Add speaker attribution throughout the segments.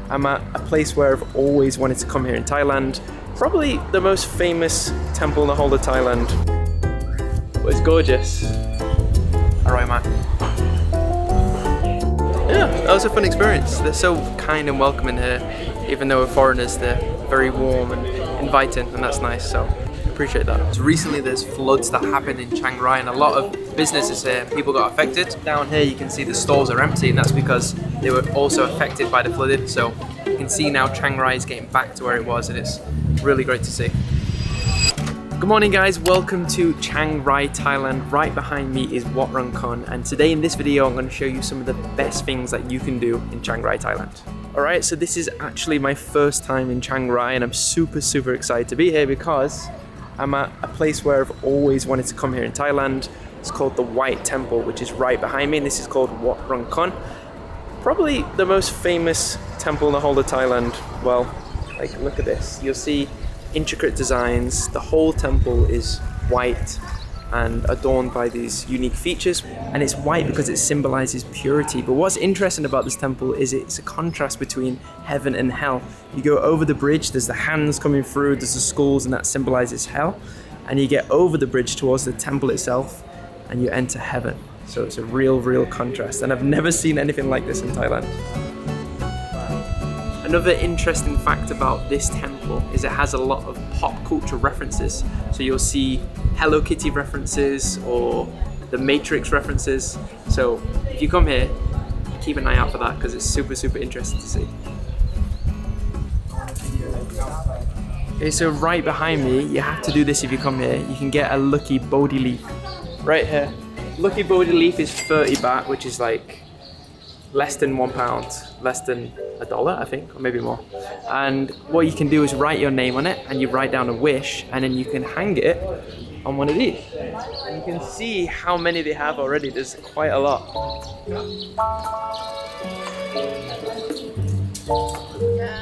Speaker 1: I'm at a place where I've always wanted to come here in Thailand. Probably the most famous temple in the whole of Thailand. But it's gorgeous. Alright, man. Yeah, that was a fun experience. They're so kind and welcoming here. Even though we're foreigners, they're very warm and inviting, and that's nice, so appreciate that. So recently there's floods that happened in Chiang Rai and a lot of businesses here, people got affected. Down here you can see the stores are empty, and that's because they were also affected by the flooding. So you can see now Chiang Rai is getting back to where it was, and it's really great to see. Good morning guys, welcome to Chiang Rai, Thailand. Right behind me is Wat Rung Khon, and today in this video I'm going to show you some of the best things that you can do in Chiang Rai, Thailand. Alright, so this is actually my first time in Chiang Rai and I'm super excited to be here because I'm at a place where I've always wanted to come here in Thailand. It's called the Whitetemple, which is right behind me, and this is called Wat Rung Khon. Probably the most famous temple in the whole of Thailand. Well, like look at this, you'll see intricate designs. The whole temple is white and adorned by these unique features, and it's white because it symbolizes purity. But what's interesting about this temple is it's a contrast between heaven and hell. You go over the bridge, there's the hands coming through, there's the skulls, and that symbolizes hell, and you get over the bridge towards the temple itself and you enter heaven. So it's a real contrast, and I've never seen anything like this in Thailand. Another interesting fact about this temple is it has a lot of pop culture references. So you'll see Hello Kitty references or the Matrix references. So if you come here, keep an eye out for that because it's super interesting to see. Okay, so right behind me, you have to do this if you come here. You can get a lucky Bodhi leaf right here. Lucky Bodhi leaf is 30 baht, which is like less than £1, less than $1, I think, or maybe more. And what you can do is write your name on it, and you write down a wish, and then you can hang it on one of these. And you can see how many they have already. There's quite a lot.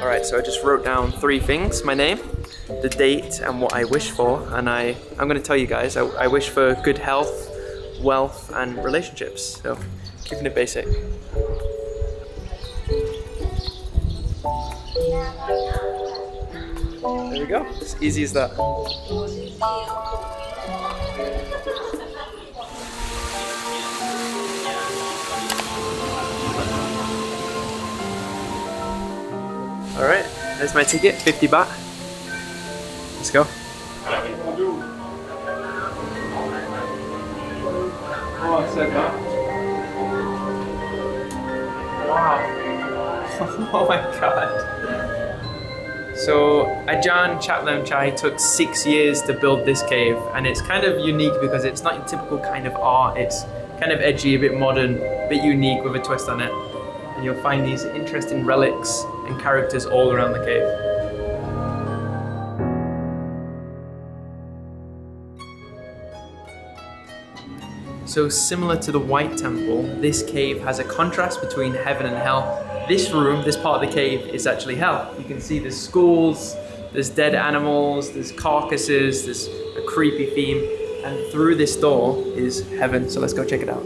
Speaker 1: Alright, so I just wrote down 3 things: my name, the date, and what I wish for. And I'm going to tell you guys, I wish for good health, wealth, and relationships. So keeping it basic. There we go, as easy as that. Alright, there's my ticket, 50 baht. Let's go. Oh, so good. Wow. Oh my god. So Ajahn Chatlam Chai took 6 years to build this cave, and it's kind of unique because it's not your typical kind of art. It's kind of edgy, a bit modern, a bit unique with a twist on it. And you'll find these interesting relics and characters all around the cave. So similar to the White Temple, this cave has a contrast between heaven and hell. This room, this part of the cave, is actually hell. You can see there's skulls, there's dead animals, there's carcasses, there's a creepy theme, and through this door is heaven. So let's go check it out.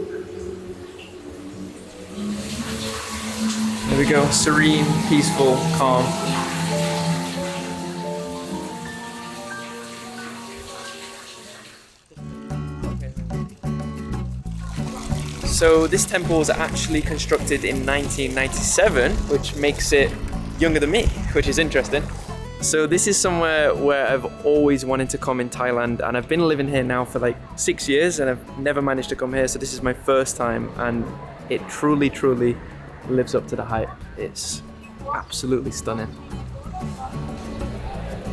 Speaker 1: There we go, serene, peaceful, calm. So this temple was actually constructed in 1997, which makes it younger than me, which is interesting. So this is somewhere where I've always wanted to come in Thailand, and I've been living here now for like 6 years and I've never managed to come here, so this is my first time, and it truly lives up to the hype. It's absolutely stunning.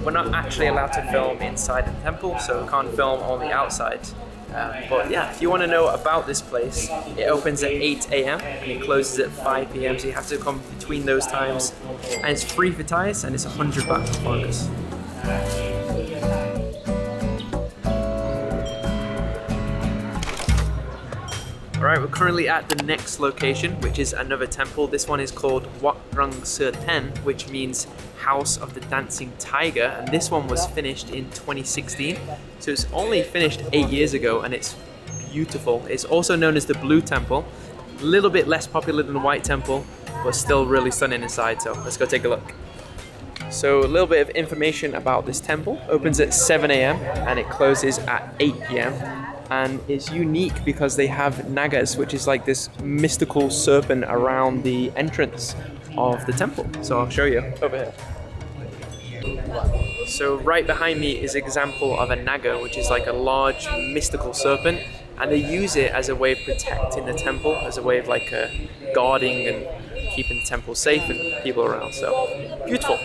Speaker 1: We're not actually allowed to film inside the temple, so we can't film only outside. But yeah, if you want to know about this place, it opens at 8 AM and it closes at 5 PM, so you have to come between those times. And it's free for Thais, and it's 100 baht for foreigners. Alright, we're currently at the next location, which is another temple. This one is called Wat Rung Ten, which means House of the Dancing Tiger, and this one was finished in 2016. So it's only finished 8 years ago, and it's beautiful. It's also known as the Blue Temple. A little bit less popular than the White Temple, but still really stunning inside. So let's go take a look. So a little bit of information about this temple. Opens at 7 a.m. and it closes at 8 p.m. And it's unique because they have nagas, which is like this mystical serpent around the entrance of the temple. So I'll show you over here. So right behind me is an example of a naga, which is like a large mystical serpent, and they use it as a way of protecting the temple, as a way of like guarding and keeping the temple safe and people around. So beautiful.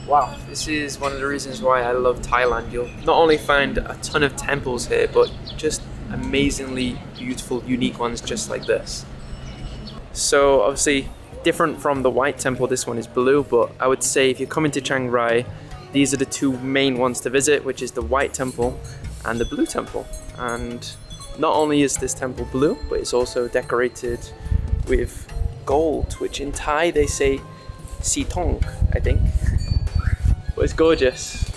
Speaker 1: Wow, this is one of the reasons why I love Thailand. You'll not only find a ton of temples here, but just amazingly beautiful, unique ones just like this. So obviously, different from the white temple, this one is blue, but I would say if you're coming to Chiang Rai, these are the two main ones to visit, which is the white temple and the blue temple. And not only is this temple blue, but it's also decorated with gold, which in Thai they say si tong, I think. But it's gorgeous.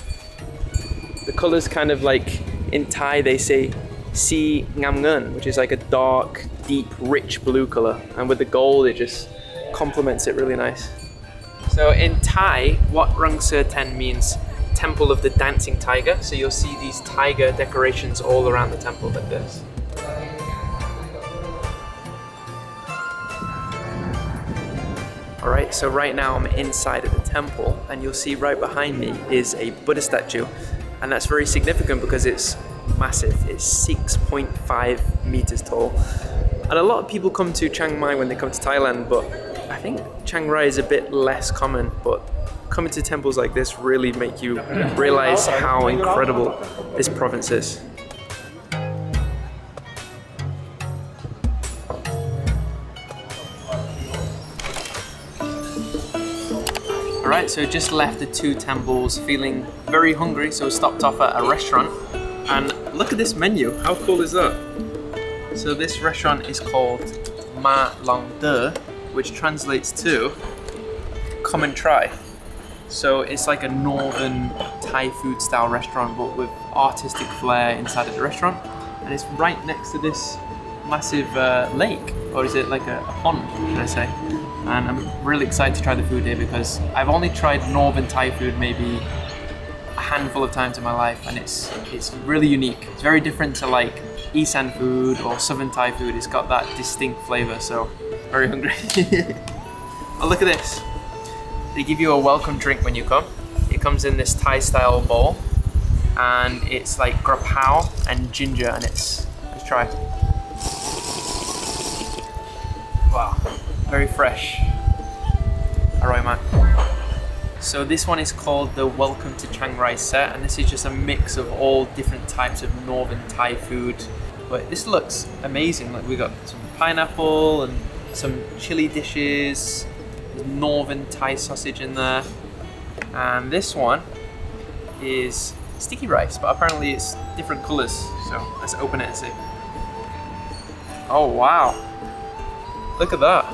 Speaker 1: The colors kind of like, in Thai they say si ngam ngun, which is like a dark, deep, rich blue color. And with the gold, it just complements it really nice. So in Thai, Wat Rang Sir Ten means Temple of the Dancing Tiger. So you'll see these tiger decorations all around the temple like this. Alright, so right now I'm inside of the temple, and you'll see right behind me is a Buddha statue, and that's very significant because it's massive. It's 6.5 meters tall. And a lot of people come to Chiang Mai when they come to Thailand, but I think Chiang Rai is a bit less common, but coming to temples like this really make you realize how incredible this province is. Alright, so just left the two temples feeling very hungry, so stopped off at a restaurant. And look at this menu, how cool is that? So this restaurant is called Ma Long De, which translates to come and try. So it's like a northern Thai food style restaurant, but with artistic flair inside of the restaurant. And it's right next to this massive lake, or is it like a pond, should I say? And I'm really excited to try the food here because I've only tried northern Thai food maybe a handful of times in my life, and it's really unique. It's very different to like Isan food or southern Thai food. It's got that distinct flavor, so very hungry. Oh, look at this. They give you a welcome drink when you come. It comes in this Thai style bowl, and it's like grapao and ginger, and let's try. Wow, very fresh. Alright, man. So this one is called the Welcome to Chiang Rai set, and this is just a mix of all different types of northern Thai food. But this looks amazing. Like we got some pineapple and some chili dishes, northern Thai sausage in there, and this one is sticky rice, but apparently it's different colors. So let's open it and see. Oh wow, look at that.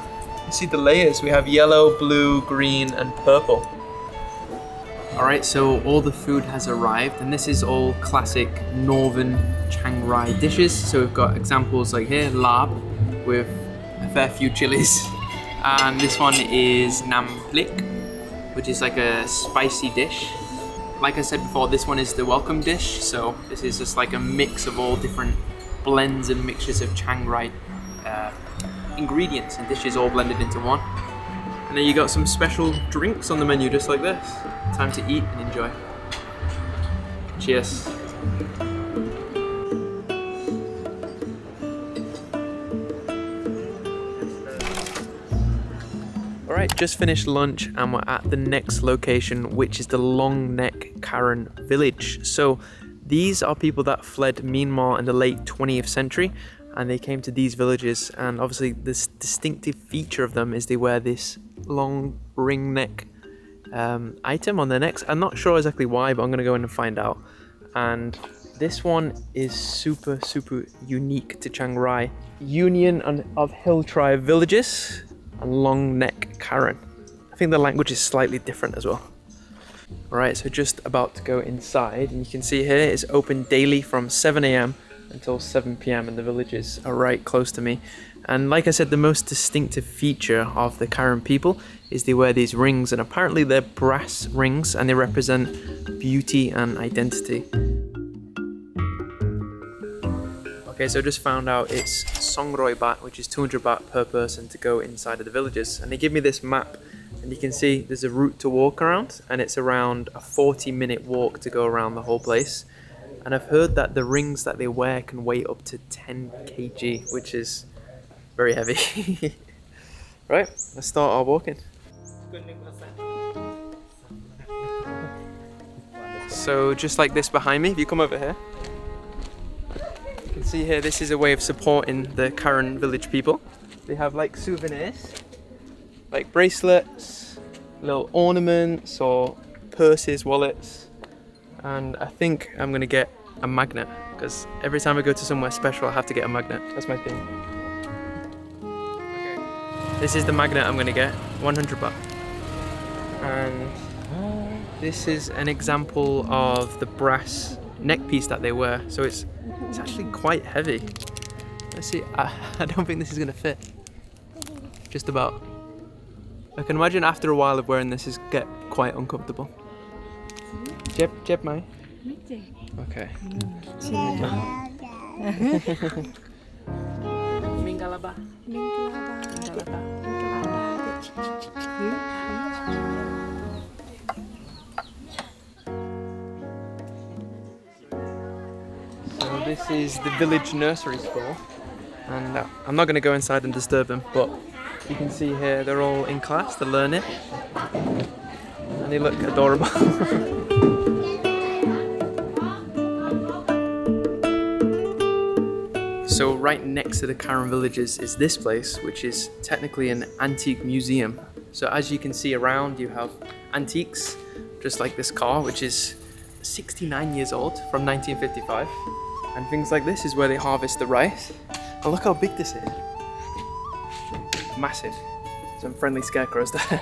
Speaker 1: You see the layers. We have yellow, blue, green, and purple. Alright, so all the food has arrived, and this is all classic northern Chiang Rai dishes. So we've got examples like here, lab with a fair few chilies. And this one is nam plik, which is like a spicy dish. Like I said before, this one is the welcome dish. So this is just like a mix of all different blends and mixtures of Chiang Rai ingredients and dishes all blended into one. And then you got some special drinks on the menu just like this. Time to eat and enjoy. Cheers. Alright, just finished lunch and we're at the next location, which is the Long Neck Karen village. So these are people that fled Myanmar in the late 20th century, and they came to these villages, and obviously this distinctive feature of them is they wear this long ring neck item on their necks. I'm not sure exactly why, but I'm gonna go in and find out. And this one is super unique to Chiang Rai. Union of Hill Tribe villages and Long Neck Karen. I think the language is slightly different as well. Alright, so just about to go inside, and you can see here it's open daily from 7 a.m. until 7 p.m. and the villages are right close to me. And like I said, the most distinctive feature of the Karen people is they wear these rings, and apparently they're brass rings and they represent beauty and identity. Okay, so I just found out it's Songroi baht, which is 200 baht per person to go inside of the villages. And they give me this map, and you can see there's a route to walk around, and it's around a 40-minute walk to go around the whole place. And I've heard that the rings that they wear can weigh up to 10 kg, which is very heavy. Right, let's start our walking. So just like this behind me, if you come over here, you can see here, this is a way of supporting the Karen village people. They have like souvenirs, like bracelets, little ornaments or purses, wallets. And I think I'm gonna get a magnet, because every time I go to somewhere special I have to get a magnet. That's my thing. Okay. This is the magnet I'm gonna get, 100 baht. And this is an example of the brass neck piece that they wear. So it's actually quite heavy. Let's see, I don't think this is gonna fit. Just about. I can imagine after a while of wearing this is get quite uncomfortable. Jeb mai? Okay. So this is the village nursery school, and I'm not going to go inside and disturb them, but you can see here they're all in class, they're learning, and they look adorable. So right next to the Karen villages is this place, which is technically an antique museum. So as you can see around, you have antiques, just like this car, which is 69 years old, from 1955. And things like this is where they harvest the rice. And look how big this is. Massive. Some friendly scarecrows there.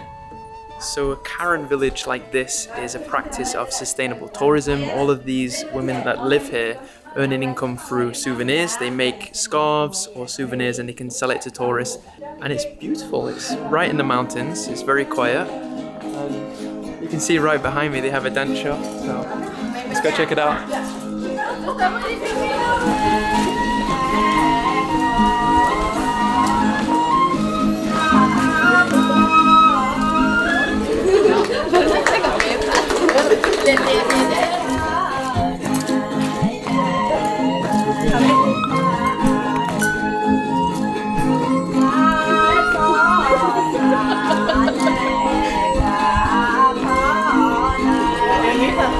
Speaker 1: So a Karen village like this is a practice of sustainable tourism. All of these women that live here earn an income through souvenirs. They make scarves or souvenirs and they can sell it to tourists. And it's beautiful. It's right in the mountains. It's very quiet. And you can see right behind me they have a dance show. So let's go check it out.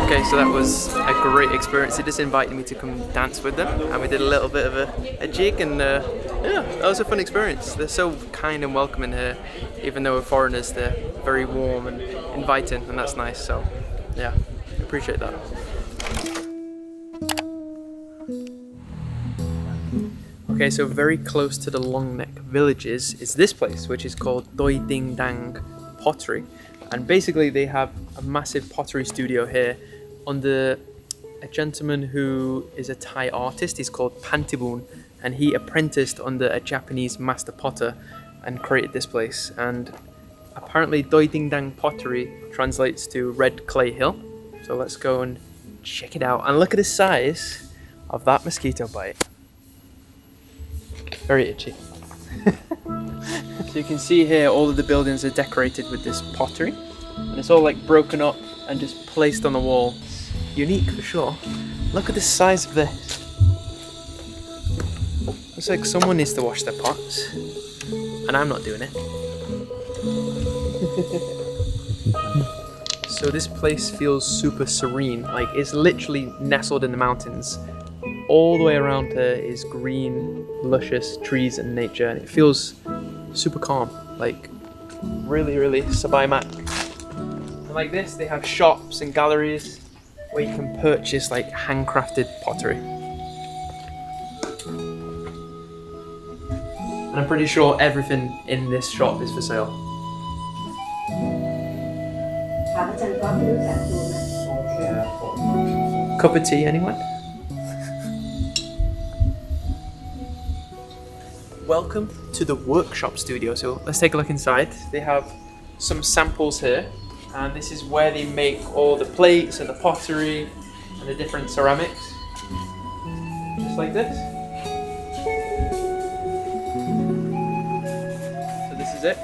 Speaker 1: Okay, so that was a great experience. They just invited me to come dance with them, and we did a little bit of a jig, and yeah, that was a fun experience. They're so kind and welcoming here, even though we're foreigners. They're very warm and inviting, and that's nice. So yeah, I appreciate that. Okay, so very close to the long neck villages is this place, which is called Doy Din Dang Pottery. And basically they have a massive pottery studio here under a gentleman who is a Thai artist. He's called Pantibun, and he apprenticed under a Japanese master potter and created this place. And apparently Doy Din Dang Pottery translates to red clay hill. So let's go and check it out. And look at the size of that mosquito bite. Very itchy. So you can see here all of the buildings are decorated with this pottery, and it's all like broken up and just placed on the wall. Unique for sure. Look at the size of this. Looks like someone needs to wash their pots, and I'm not doing it. So this place feels super serene, like it's literally nestled in the mountains. All the way around here is green, luscious trees and nature, and it feels super calm, like really, really sabai mak. And like this, they have shops and galleries where you can purchase like handcrafted pottery. And I'm pretty sure everything in this shop is for sale. Cup of tea, anyone? welcome to the workshop studio. So let's take a look inside. They have some samples here, and this is where they make all the plates and the pottery and the different ceramics. Just like this. So this is it.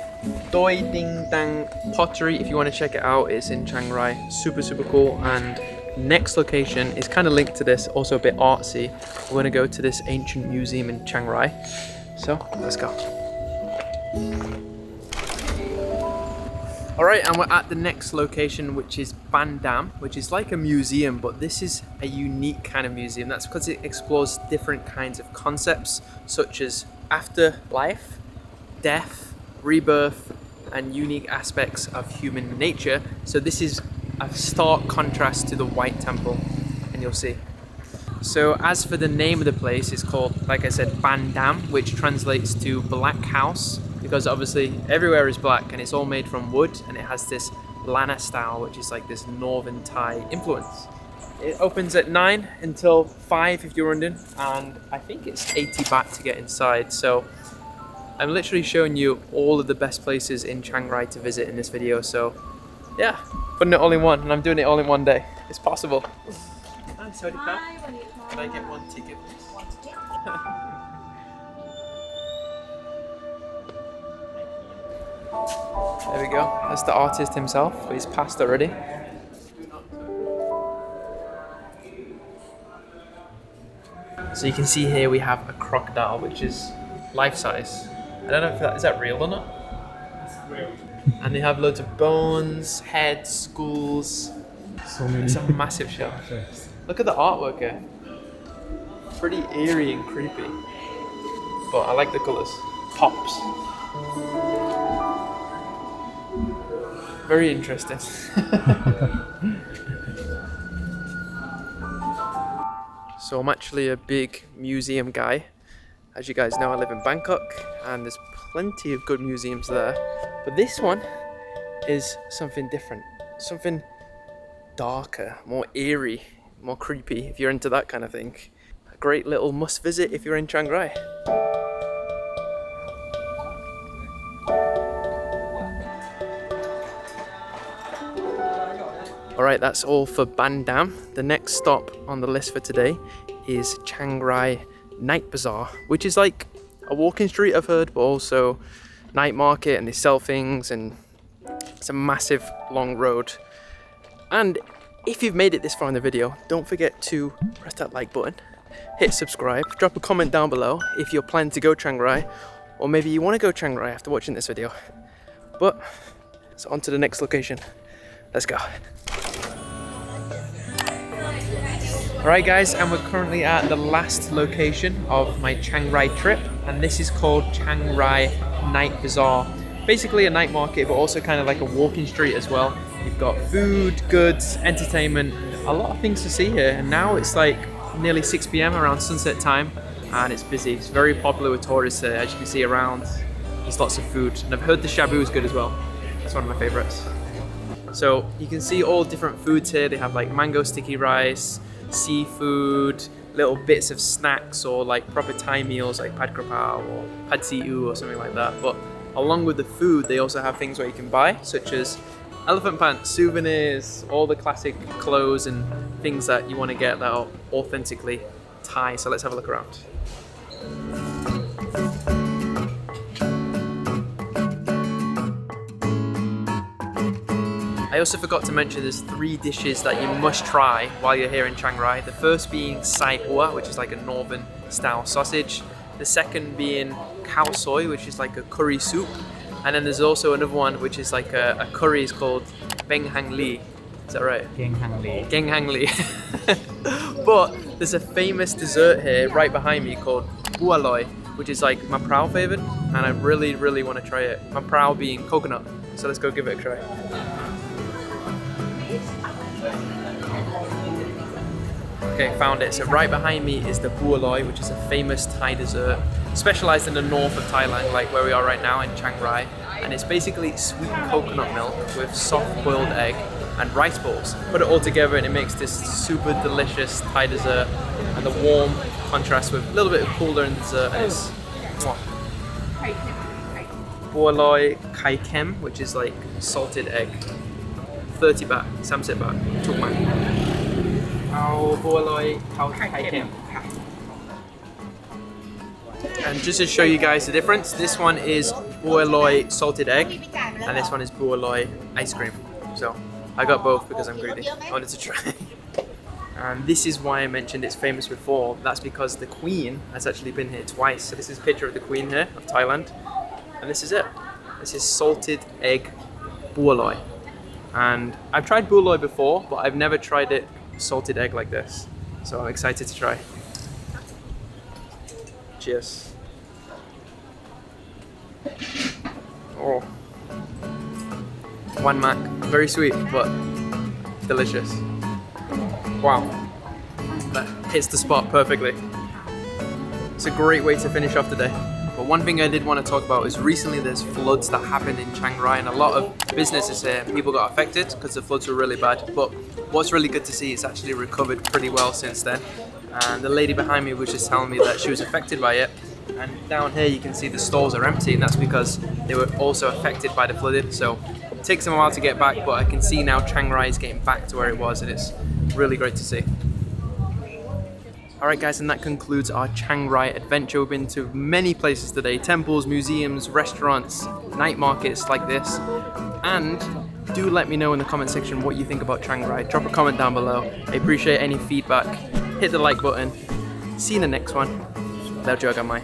Speaker 1: Doy Din Dang Pottery, if you want to check it out, it's in Chiang Rai. Super cool. And next location is kind of linked to this, also a bit artsy. We're going to go to this ancient museum in Chiang Rai. So let's go. Alright, and we're at the next location, which is Baan Dam, which is like a museum, but this is a unique kind of museum. That's because it explores different kinds of concepts, such as afterlife, death, rebirth, and unique aspects of human nature. So this is a stark contrast to the White Temple, and you'll see. So as for the name of the place, it's called, like I said, Baan Dam, which translates to black house, because obviously everywhere is black and it's all made from wood, and it has this Lana style, which is like this northern Thai influence. It opens at 9 until 5 if you're London, and I think it's 80 baht to get inside. So I'm literally showing you all of the best places in Chiang Rai to visit in this video. So yeah, putting it all in one, and I'm doing it all in one day. It's possible. Hi, sorry, can I get one ticket, please? One ticket. There we go. That's the artist himself, but he's passed already. So you can see here we have a crocodile, which is life-size. I don't know if that is that real or not. It's real. And they have loads of bones, heads, skulls.
Speaker 2: So many.
Speaker 1: It's a massive show. Look at the artwork here. Pretty eerie and creepy. But I like the colours. Pops. Very interesting. So I'm actually a big museum guy. As you guys know, I live in Bangkok, and there's plenty of good museums there. But this one is something different. Something darker, more eerie, more creepy, if you're into that kind of thing. A great little must visit if you're in Chiang Rai. Alright, that's all for Baan Dam. The next stop on the list for today is Chiang Rai Night Bazaar, which is like a walking street, I've heard, but also night market, and they sell things, and it's a massive long road. And if you've made it this far in the video, don't forget to press that like button, hit subscribe, drop a comment down below if you're planning to go Chiang Rai, or maybe you want to go Chiang Rai after watching this video. But so on to the next location. Let's go. Alright guys, and we're currently at the last location of my Chiang Rai trip, and this is called Chiang Rai Night Bazaar. Basically a night market, but also kind of like a walking street as well. You've got food, goods, entertainment, a lot of things to see here. And now it's like nearly 6 p.m. around sunset time, and it's busy. It's very popular with tourists here. As you can see around, there's lots of food. And I've heard the shabu is good as well. That's one of my favorites. So you can see all different foods here. They have like mango sticky rice, seafood, little bits of snacks, or like proper Thai meals like pad krapao or pad see ew or something like that. But along with the food, they also have things where you can buy, such as elephant pants, souvenirs, all the classic clothes and things that you want to get that are authentically Thai. So let's have a look around. I also forgot to mention there's 3 dishes that you must try while you're here in Chiang Rai. The first being sai hua, which is like a northern style sausage. The second being khao soi, which is like a curry soup. And then there's also another one which is like a curry, is called beng hang li. Is that right?
Speaker 2: Geng Hang Li.
Speaker 1: Geng hang li. But there's a famous dessert here right behind me called bua loi, which is like ma prao flavored, and I really want to try it. Ma prao being coconut. So let's go give it a try. Okay, found it. So right behind me is the bua loi, which is a famous Thai dessert, specialized in the north of Thailand, like where we are right now in Chiang Rai. And it's basically sweet coconut milk with soft boiled egg and rice balls. Put it all together and it makes this super delicious Thai dessert, and the warm contrast with a little bit of cooler in dessert, and it's บัวลอยไข่เค็ม which is like salted egg 30 baht 30 baht ถูกไหมเอาบัวลอยไข่เค็ม And just to show you guys the difference, this one is bua loy salted egg and this one is bua loy ice cream. So I got both because I'm greedy. I wanted to try. And this is why I mentioned it's famous before. That's because the Queen has actually been here twice. So this is a picture of the Queen here of Thailand. And this is it. This is salted egg bua loy. And I've tried bua loy before, but I've never tried it salted egg like this. So I'm excited to try. Cheers. Oh. One mac. Very sweet, but delicious. Wow. That hits the spot perfectly. It's a great way to finish off the day. But one thing I did want to talk about is recently there's floods that happened in Chiang Rai and a lot of businesses here, people got affected because the floods were really bad. But what's really good to see is actually recovered pretty well since then. And the lady behind me was just telling me that she was affected by it. And down here you can see the stalls are empty, and that's because they were also affected by the flooding. So it takes them a while to get back, but I can see now Chiang Rai is getting back to where it was, and it's really great to see. Alright guys, and that concludes our Chiang Rai adventure. We've been to many places today, temples, museums, restaurants, night markets like this. And do let me know in the comment section what you think about Chiang Rai. Drop a comment down below. I appreciate any feedback. Hit the like button. See you in the next one. แล้วเจอกันใหม่